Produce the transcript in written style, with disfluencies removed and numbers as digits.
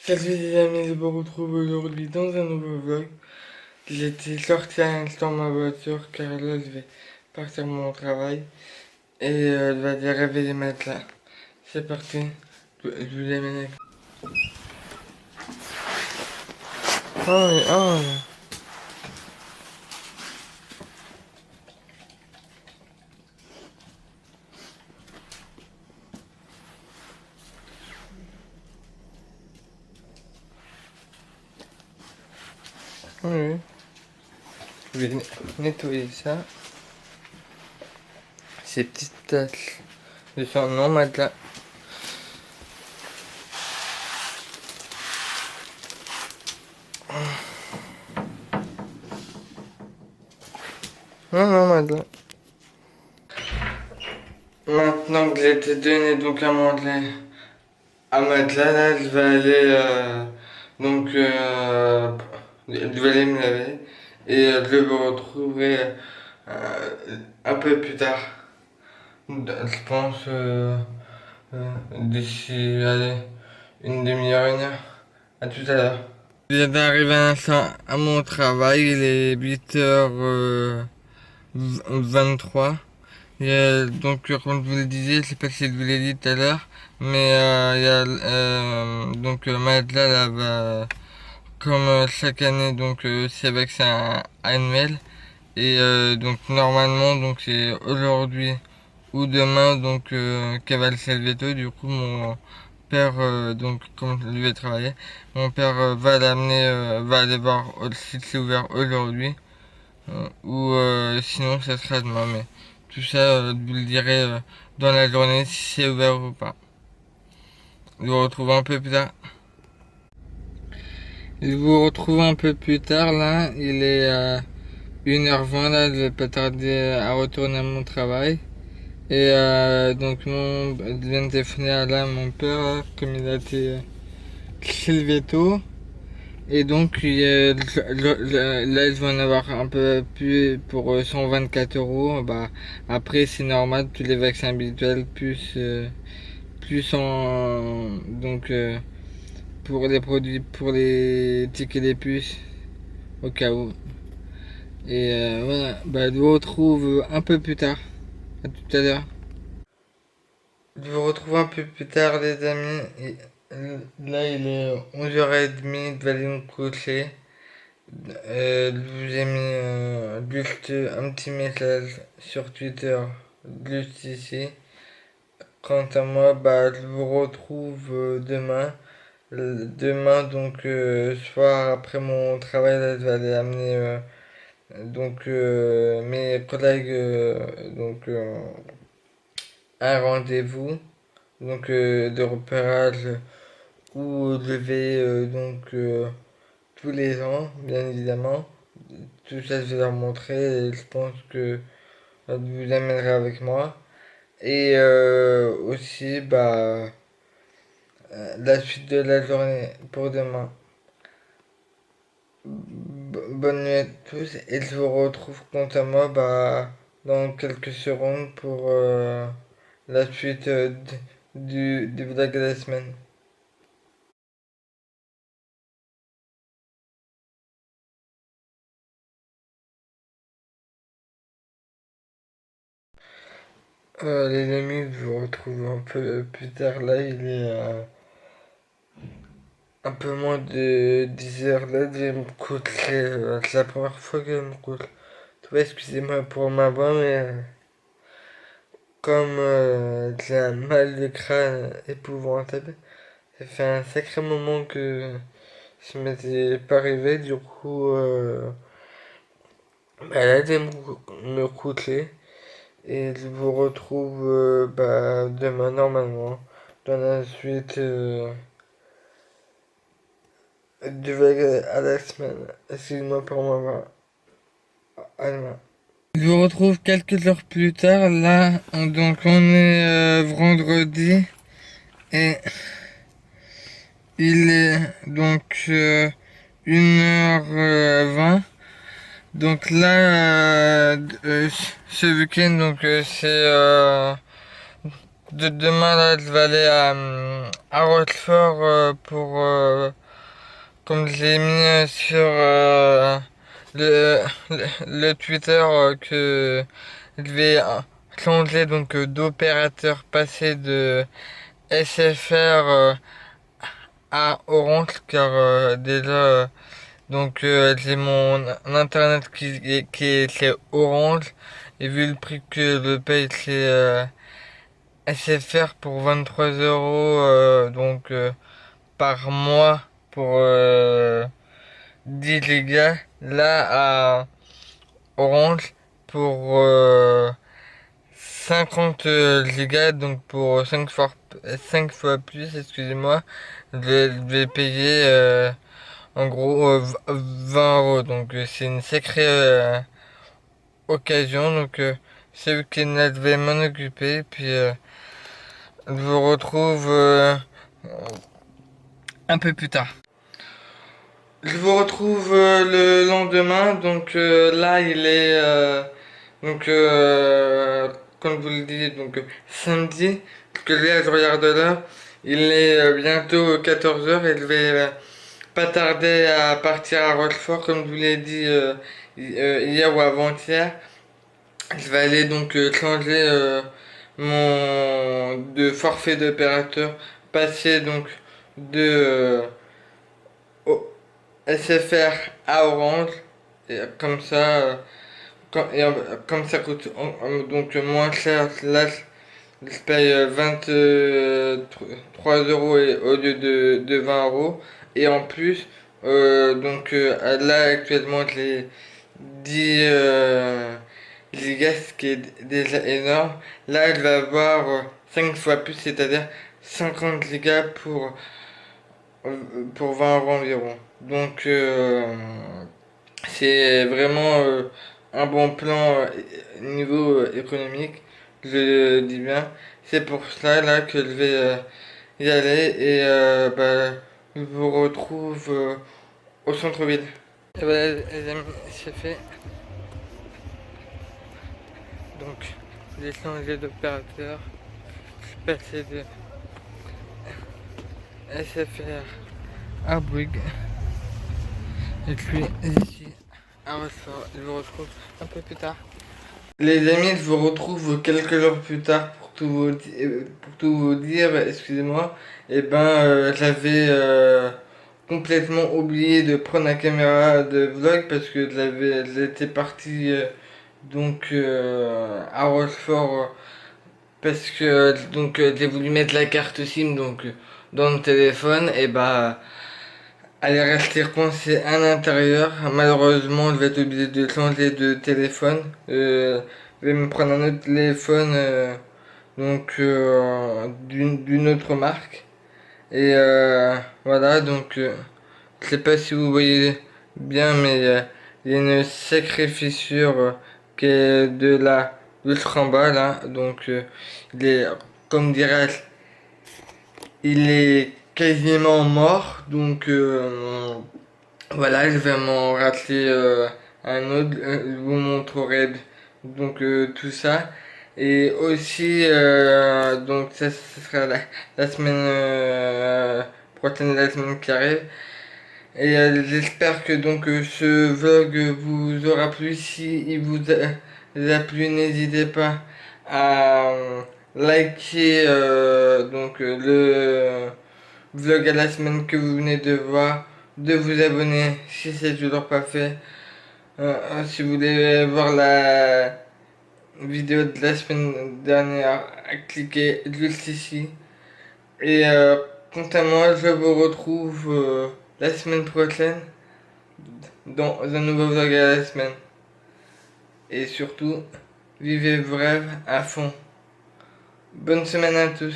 Salut les amis, je vous retrouve aujourd'hui dans un nouveau vlog. J'étais sorti à l'instant de ma voiture car là je vais partir mon travail et je vais aller réveiller les matelas. C'est parti, je vous amène avec. Oh, oh. Oui. Je vais nettoyer ça. Ces petites taches de son non matelas. Non, non, matelas. Maintenant que j'ai été donné donc à manger à matelas, là je vais aller donc je vais aller me laver et je vous retrouverai un peu plus tard. Je pense d'ici allez, une demi-heure, une heure. À tout à l'heure. Je viens d'arriver à l'instant à mon travail, il est 8h23. Et donc comme je vous le disais, je sais pas si je vous l'ai dit tout à l'heure, mais il y a donc Madela là va comme chaque année donc c'est avec ça annuel et donc normalement donc c'est aujourd'hui ou demain donc qu'elle va le lever tôt. Du coup mon père donc comme je vais travailler, mon père va l'amener, va aller voir si c'est ouvert aujourd'hui ou sinon ça sera demain. Mais tout ça, je vous le dirai dans la journée si c'est ouvert ou pas. Je vous retrouve un peu plus tard. Je vous retrouve un peu plus tard là. Il est 1h20 là. Je vais pas tarder à retourner à mon travail. Et donc je viens de téléphoner à là mon père comme il a été levé tôt. Et donc là je vais en avoir un peu plus pour 124 €. Bah après c'est normal, tous les vaccins habituels plus en donc pour les produits, pour les tickets des puces au cas où. Et voilà, bah je vous retrouve un peu plus tard. À tout à l'heure. Je vous retrouve un peu plus tard les amis. Et, là il est 11h30, je vais aller me coucher. Je vous ai mis juste un petit message sur Twitter, juste ici. Quant à moi, bah, je vous retrouve demain. Demain, donc, soir, après mon travail, là, je vais aller amener donc, mes collègues donc, un rendez-vous donc, de repérage où je vais donc tous les ans, bien évidemment. Tout ça, je vais leur montrer et je pense que je vous amènerai avec moi. Et aussi, bah, la suite de la journée pour demain. Bonne nuit à tous et je vous retrouve quant à moi bah, dans quelques secondes pour la suite du vlog de la semaine. Les amis, je vous retrouve un peu plus tard là, il est un peu moins de 10h là, je vais me coucher, c'est la première fois que je me couche. Excusez-moi pour ma voix, mais comme j'ai un mal de crâne épouvantable, ça fait un sacré moment que je m'étais pas arrivé, du coup, bah là, je vais me coucher et je vous retrouve bah, demain normalement dans la suite du vlog à la semaine. Excuse-moi pour ma voix. À demain. Je vous retrouve quelques heures plus tard, là, donc on est vendredi et il est donc 1h20. Donc là, ce week-end, donc c'est demain là, je vais aller à Rochefort pour comme je l'ai mis sur le Twitter que je vais changer donc d'opérateur, passer de SFR à Orange car déjà j'ai mon internet c'est Orange et vu le prix que je paye c'est SFR pour 23 euros par mois pour 10 gigas là à Orange pour 50 gigas donc pour 5 fois plus excusez-moi je vais payer en gros 20 euros donc c'est une sacrée occasion donc ce week-end je vais m'en occuper puis je vous retrouve un peu plus tard. Je vous retrouve le lendemain, donc là il est comme vous le dites donc samedi, parce que là je regarde l'heure, il est bientôt 14 heures et je vais pas tarder à partir à Rochefort comme je vous l'ai dit hier ou avant-hier. Je vais aller donc changer mon de forfait d'opérateur, passer donc de SFR à Orange, et comme ça, comme ça coûte donc moins cher, là je paye 23 euros au lieu de 20 euros, et en plus, là actuellement j'ai 10 gigas, ce qui est déjà énorme, là je vais avoir 5 fois plus, c'est-à-dire 50 gigas pour 20 euros environ. Donc c'est vraiment un bon plan niveau économique, je dis bien. C'est pour cela là que je vais y aller et je vous retrouve au centre-ville. Et voilà les amis, c'est fait. Donc j'ai changé d'opérateur. Je suis passé de SFR à Bouygues. Et puis ici à Rochefort, je vous retrouve un peu plus tard. Les amis, je vous retrouve quelques jours plus tard pour tout vous dire, excusez-moi. Et j'avais complètement oublié de prendre la caméra de vlog parce que j'étais parti à Rochefort parce que j'ai voulu mettre la carte SIM dans le téléphone et elle est restée coincée à l'intérieur. Malheureusement, je vais être obligé de changer de téléphone. Je vais me prendre un autre téléphone d'une autre marque. Et voilà, je sais pas si vous voyez bien, mais il y a une sacrée fissure qui est de là, juste en bas là. Il est, comme dirais-je, il est quasiment mort. Voilà, je vais m'en racheter un autre. Je vous montrerai tout ça. Et aussi, ça sera la semaine prochaine, la semaine qui arrive. Et j'espère que ce vlog vous aura plu. Si il vous a plu, n'hésitez pas à liker le vlog à la semaine que vous venez de voir, de vous abonner si c'est toujours pas fait. Si vous voulez voir la vidéo de la semaine dernière, cliquez juste ici. Et quant à moi, je vous retrouve la semaine prochaine dans un nouveau vlog à la semaine. Et surtout, vivez vos rêves à fond. Bonne semaine à tous.